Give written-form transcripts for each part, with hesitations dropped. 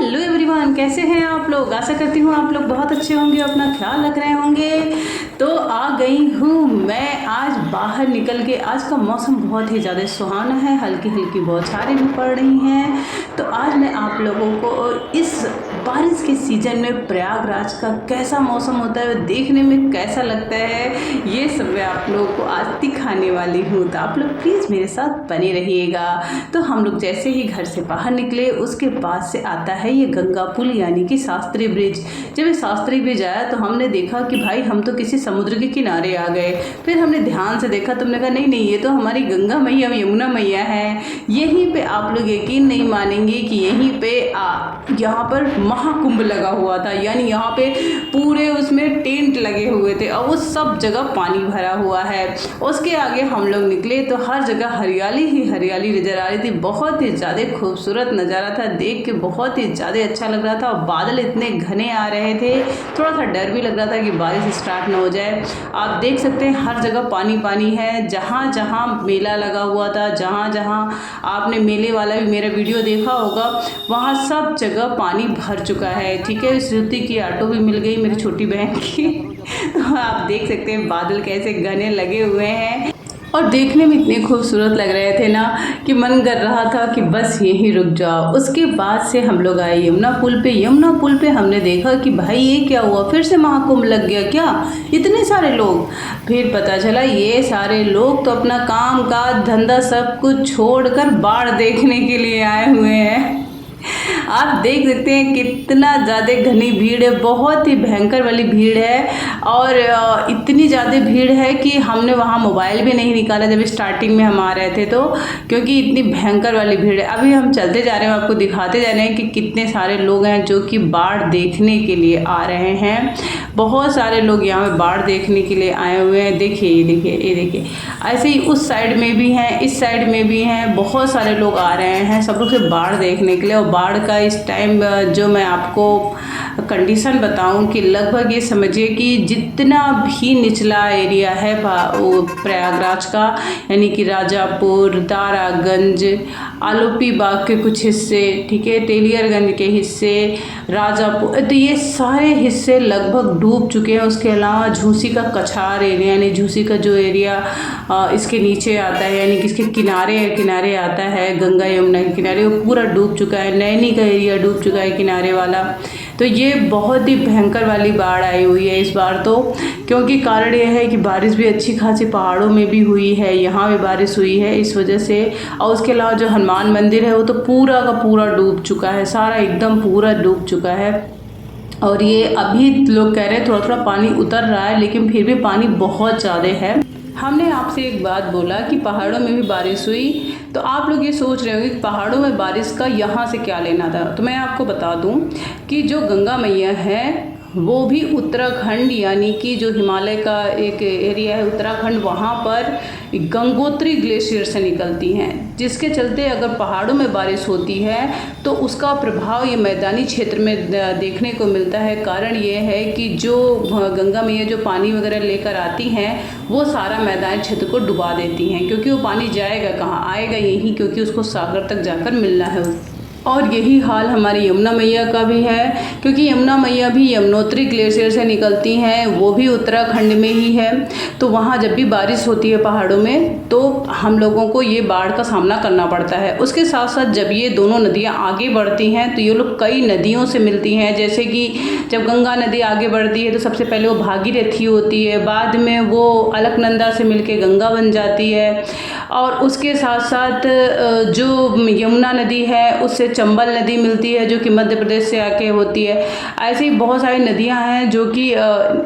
Hello everyone, कैसे हैं आप लोग। आशा करती हूँ आप लोग बहुत अच्छे होंगे, अपना ख्याल रख रहे होंगे। तो आ गई हूँ मैं आज बाहर निकल के। आज का मौसम बहुत ही ज़्यादा सुहाना है, हल्की हल्की बौछारें भी पड़ रही हैं। तो आज मैं आप लोगों को इस बारिश के सीज़न में प्रयागराज का कैसा मौसम होता है, देखने में कैसा लगता है, ये सब मैं आप लोगों को आज दिखाने वाली हूँ। तो आप लोग प्लीज़ मेरे साथ बने रहिएगा। तो हम लोग जैसे ही घर से बाहर निकले, उसके बाद से आता है ये गंगा पुल यानी कि शास्त्री ब्रिज। जब ये शास्त्री ब्रिज आया तो हमने देखा कि भाई हम तो किसी समुद्र के किनारे आ गए। फिर हमने ध्यान से देखा, तुमने कहा नहीं नहीं, ये तो हमारी गंगा मैया यमुना मैया है। यहीं पे आप लोग यकीन नहीं मानेंगे कि यहीं पे यहाँ पर महाकुंभ लगा हुआ था, यानी यहाँ पे पूरे उसमें टेंट लगे हुए थे और वो सब जगह पानी भरा हुआ है। उसके आगे हम लोग निकले तो हर जगह हरियाली ही हरियाली नज़र आ रही थी। बहुत ही ज़्यादा खूबसूरत नज़ारा था, देख के बहुत ही ज़्यादा अच्छा लग रहा था। और बादल इतने घने आ रहे थे, थोड़ा सा डर भी लग रहा था कि बारिश स्टार्ट ना हो जाए। आप देख सकते हैं हर जगह पानी पानी है। जहाँ जहाँ मेला लगा हुआ था, जहाँ जहाँ आपने मेले वाला भी मेरा वीडियो देखा होगा, वहाँ सब जगह पानी भर चुका है। ठीक है, श्रुति की ऑटो भी मिल गई, मेरी छोटी बहन की। तो आप देख सकते हैं बादल कैसे घने लगे हुए हैं और देखने में इतने खूबसूरत लग रहे थे ना कि मन कर रहा था कि बस यहीं रुक जाओ। उसके बाद से हम लोग आए यमुना पुल पे। यमुना पुल पे हमने देखा कि भाई ये क्या हुआ, फिर से महाकुंभ लग गया क्या, इतने सारे लोग। फिर पता चला ये सारे लोग तो अपना काम काज धंधा सब कुछ छोड़कर बाढ़ देखने के लिए आए हुए हैं। आप देख सकते हैं कितना ज़्यादा घनी भीड़ है, बहुत ही भयंकर वाली भीड़ है। और इतनी ज़्यादा भीड़ है कि हमने वहाँ मोबाइल भी नहीं निकाला जब स्टार्टिंग में हम आ रहे थे, तो क्योंकि इतनी भयंकर वाली भीड़ है। अभी हम चलते जा रहे हैं, आपको दिखाते जा रहे हैं कि कितने सारे लोग हैं जो कि बाढ़ देखने के लिए आ रहे हैं। बहुत सारे लोग यहाँ पे बाढ़ देखने के लिए आए हुए हैं। देखिए ये देखिए, ये देखिए, ऐसे ही उस साइड में भी हैं, इस साइड में भी हैं, बहुत सारे लोग आ रहे हैं सब लोग से बाढ़ देखने के लिए। और बाढ़ का इस टाइम जो मैं आपको कंडीशन बताऊं कि लगभग ये समझिए कि जितना भी निचला एरिया है वो प्रयागराज का, यानी कि राजापुर, दारागंज, आलोपी बाग के कुछ हिस्से, ठीक है, तेलियरगंज के हिस्से, राजापुर, तो ये सारे हिस्से लगभग डूब चुके हैं। उसके अलावा झूसी का कछार एरिया, यानी झूसी का जो एरिया इसके नीचे आता है, यानी कि इसके किनारे किनारे आता है, गंगा यमुना के किनारे, वो पूरा डूब चुका है। नैनी का एरिया डूब चुका है किनारे वाला। तो ये बहुत ही भयंकर वाली बाढ़ आई हुई है इस बार तो, क्योंकि कारण यह है कि बारिश भी अच्छी खासी पहाड़ों में भी हुई है, यहाँ भी बारिश हुई है इस वजह से। और उसके अलावा जो हनुमान मंदिर है वो तो पूरा का पूरा डूब चुका है, सारा एकदम पूरा डूब चुका है। और ये अभी लोग कह रहे हैं थोड़ा थोड़ा पानी उतर रहा है, लेकिन फिर भी पानी बहुत ज़्यादा है। हमने आपसे एक बात बोला कि पहाड़ों में भी बारिश हुई, तो आप लोग ये सोच रहे होंगे कि पहाड़ों में बारिश का यहाँ से क्या लेना था। तो मैं आपको बता दूं कि जो गंगा मैया है वो भी उत्तराखंड, यानी कि जो हिमालय का एक एरिया है उत्तराखंड, वहाँ पर गंगोत्री ग्लेशियर से निकलती हैं, जिसके चलते अगर पहाड़ों में बारिश होती है तो उसका प्रभाव ये मैदानी क्षेत्र में देखने को मिलता है। कारण ये है कि जो गंगा मैया जो पानी वगैरह लेकर आती हैं वो सारा मैदानी क्षेत्र को डुबा देती हैं, क्योंकि वो पानी जाएगा कहाँ, आएगा यहीं, क्योंकि उसको सागर तक जाकर मिलना है। और यही हाल हमारी यमुना मैया का भी है, क्योंकि यमुना मैया भी यमुनोत्री ग्लेशियर से निकलती हैं, वो भी उत्तराखंड में ही है। तो वहाँ जब भी बारिश होती है पहाड़ों में तो हम लोगों को ये बाढ़ का सामना करना पड़ता है। उसके साथ साथ जब ये दोनों नदियाँ आगे बढ़ती हैं तो ये लोग कई नदियों से मिलती हैं। जैसे कि जब गंगा नदी आगे बढ़ती है तो सबसे पहले वो भागीरथी होती है, बाद में वो अलकनंदा से मिलके गंगा बन जाती है। और उसके साथ साथ जो यमुना नदी है उससे चंबल नदी मिलती है, जो कि मध्य प्रदेश से आके होती है। ऐसी बहुत सारी नदियां हैं जो कि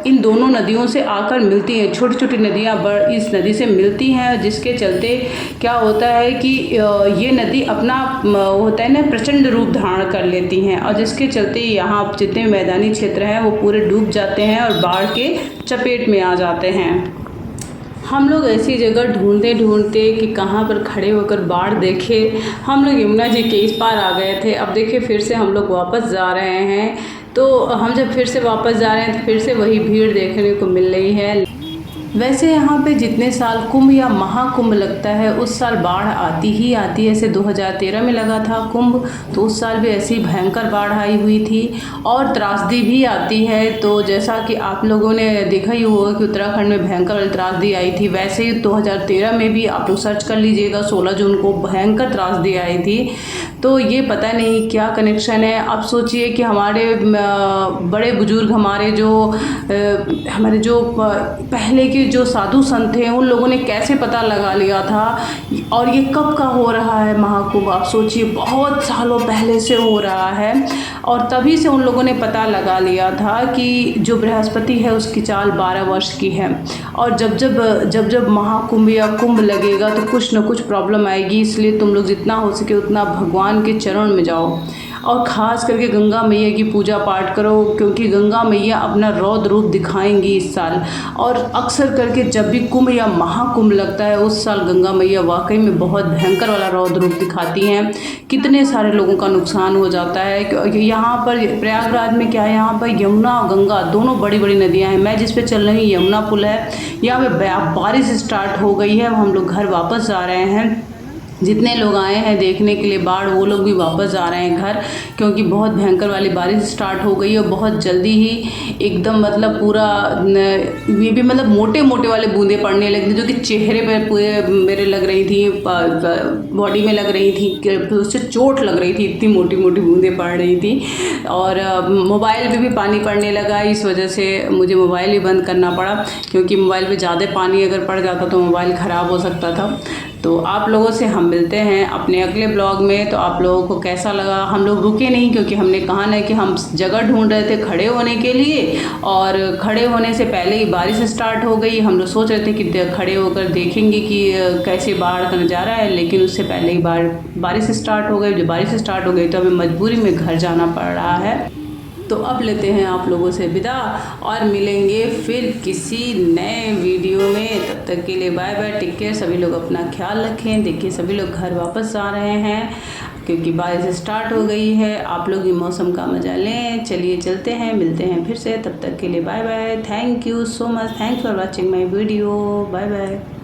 इन दोनों नदियों से आकर मिलती हैं। छोटी छोटी नदियां इस नदी से मिलती हैं, जिसके चलते क्या होता है कि ये नदी अपना होता है ना प्रचंड रूप धारण कर लेती हैं, और जिसके चलते यहाँ जितने मैदानी क्षेत्र हैं वो पूरे डूब जाते हैं और बाढ़ के चपेट में आ जाते हैं। हम लोग ऐसी जगह ढूंढते ढूंढते कि कहाँ पर खड़े होकर बाढ़ देखे, हम लोग यमुना जी के इस पार आ गए थे। अब देखिए फिर से हम लोग वापस जा रहे हैं। तो हम जब फिर से वापस जा रहे हैं तो फिर से वही भीड़ देखने को मिल रही है। वैसे यहाँ पे जितने साल कुंभ या महाकुंभ लगता है उस साल बाढ़ आती ही आती है। ऐसे 2013 में लगा था कुंभ, तो उस साल भी ऐसी भयंकर बाढ़ आई हुई थी और त्रासदी भी आती है। तो जैसा कि आप लोगों ने देखा ही होगा कि उत्तराखंड में भयंकर त्रासदी आई थी, वैसे ही 2013 में भी आप लोग सर्च कर लीजिएगा, 16 जून को भयंकर त्रासदी आई थी। तो ये पता नहीं क्या कनेक्शन है। आप सोचिए कि हमारे बड़े बुजुर्ग, हमारे जो पहले के जो साधु संत थे, उन लोगों ने कैसे पता लगा लिया था और ये कब का हो रहा है महाकुंभ। आप सोचिए बहुत सालों पहले से हो रहा है और तभी से उन लोगों ने पता लगा लिया था कि जो बृहस्पति है उसकी चाल 12 वर्ष की है और जब महाकुंभ या कुंभ लगेगा तो कुछ न कुछ प्रॉब्लम आएगी। इसलिए तुम लोग जितना हो सके उतना भगवान के चरण में जाओ और ख़ास करके गंगा मैया की पूजा पाठ करो, क्योंकि गंगा मैया अपना रौद्र रूप दिखाएंगी इस साल। और अक्सर करके जब भी कुंभ या महाकुंभ लगता है उस साल गंगा मैया वाकई में बहुत भयंकर वाला रौद्र रूप दिखाती हैं। कितने सारे लोगों का नुकसान हो जाता है। यहाँ पर प्रयागराज में क्या है, यहाँ पर यमुना और गंगा दोनों बड़ी बड़ी नदियाँ हैं। मैं जिस पे चल रही हूँ यमुना पुल है, यहाँ पे बारिश स्टार्ट हो गई है, हम लोग घर वापस जा रहे हैं। जितने लोग आए हैं देखने के लिए बाढ़, वो लोग भी वापस जा रहे हैं घर, क्योंकि बहुत भयंकर वाली बारिश स्टार्ट हो गई है और बहुत जल्दी ही एकदम मतलब पूरा ये भी मतलब मोटे मोटे वाले बूंदे पड़ने लगी थी, जो कि चेहरे पर पूरे मेरे लग रही थी, बॉडी में लग रही थी, उससे चोट लग रही थी, इतनी मोटी मोटी बूंदें पड़ रही थी। और मोबाइल पे भी पानी पड़ने लगा, इस वजह से मुझे मोबाइल ही बंद करना पड़ा, क्योंकि मोबाइल पे ज़्यादा पानी अगर पड़ जाता तो मोबाइल ख़राब हो सकता था। तो आप लोगों से हम मिलते हैं अपने अगले ब्लॉग में। तो आप लोगों को कैसा लगा? हम लोग रुके नहीं, क्योंकि हमने कहा ना कि हम जगह ढूंढ रहे थे खड़े होने के लिए, और खड़े होने से पहले ही बारिश स्टार्ट हो गई। हम लोग सोच रहे थे कि खड़े होकर देखेंगे कि कैसे बाढ़ का नज़ारा है, लेकिन उससे पहले ही बारिश स्टार्ट हो गई। जब बारिश स्टार्ट हो गई तो हमें मजबूरी में घर जाना पड़ रहा है। तो अब लेते हैं आप लोगों से विदा और मिलेंगे फिर किसी नए वीडियो में। तब तक के लिए बाय बाय, टेक केयर। सभी लोग अपना ख्याल रखें। देखिए सभी लोग घर वापस आ रहे हैं क्योंकि बारिश स्टार्ट हो गई है। आप लोग भी मौसम का मज़ा लें। चलिए चलते हैं, मिलते हैं फिर से। तब तक के लिए bye bye. Thank you so much. Thanks for watching my video. Bye bye.